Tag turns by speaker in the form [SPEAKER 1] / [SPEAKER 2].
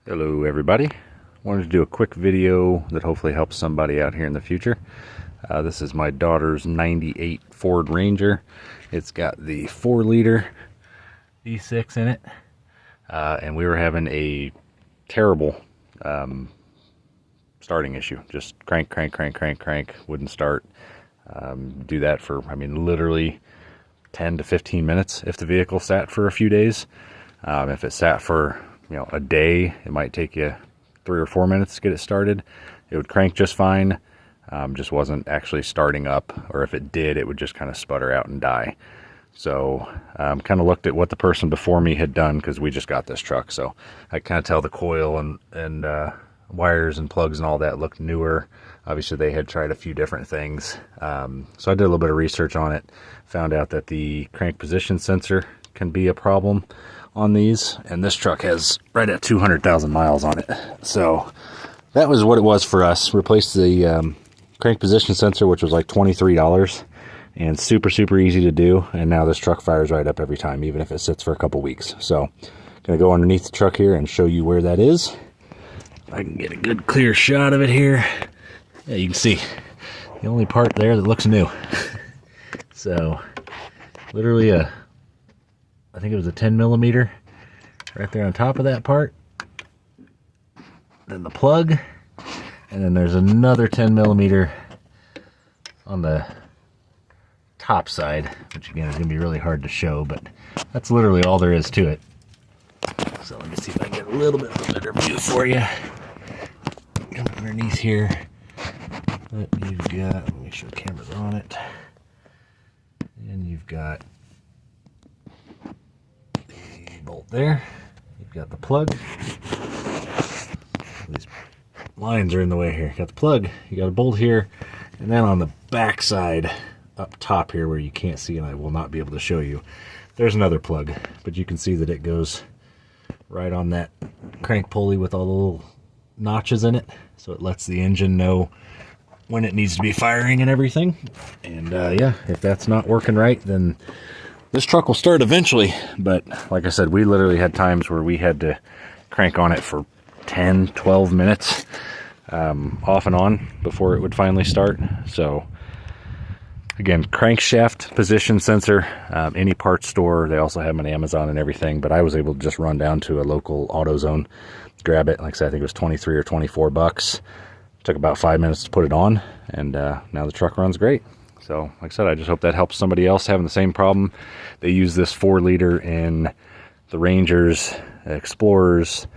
[SPEAKER 1] Hello everybody. Wanted to do a quick video that hopefully helps somebody out here in the future. This is my daughter's 98 Ford Ranger. It's got the 4-liter V6 in it. And we were having a terrible starting issue. Just crank, wouldn't start. Do that for, literally 10 to 15 minutes if the vehicle sat for a few days. If it sat for a day, it might take you 3 or 4 minutes to get it started. It would crank just fine, just wasn't actually starting up, or if it did, it would just kind of sputter out and die. So kind of looked at what the person before me had done, because we just got this truck, so I kind of tell the coil and wires and plugs and all that looked newer. Obviously they had tried a few different things, so I did a little bit of research on it, found out that the crank position sensor can be a problem on these, and this truck has right at 200,000 miles on it. So that was what it was for us. Replaced the crank position sensor, which was like $23, and super easy to do, and now this truck fires right up every time, even if it sits for a couple weeks. So gonna go underneath the truck here and show you where that is. If I can get a good clear shot of it here. Yeah, you can see the only part there that looks new. So literally I think it was a 10 millimeter right there on top of that part. Then the plug, and then there's another 10 millimeter on the top side, which again is going to be really hard to show, but that's literally all there is to it. So let me see if I can get a little bit of a better view for you. Come underneath here. But you've got, let me make sure the camera's on it. And you've got bolt there, you've got the plug. These lines are in the way here. You got the plug, you got a bolt here, and then on the back side up top here where you can't see, and I will not be able to show you, there's another plug, but you can see that it goes right on that crank pulley with all the little notches in it, so it lets the engine know when it needs to be firing and everything. And yeah, if that's not working right, then this truck will start eventually. But like I said, we literally had times where we had to crank on it for 10-12 minutes off and on before it would finally start. So again, crankshaft position sensor, any parts store, they also have them on Amazon and everything, but I was able to just run down to a local AutoZone, grab it. Like I said, I think it was 23 or 24 bucks. Took about 5 minutes to put it on, and now the truck runs great. So like I said, I just hope that helps somebody else having the same problem. They use this 4-liter in the Rangers, Explorers,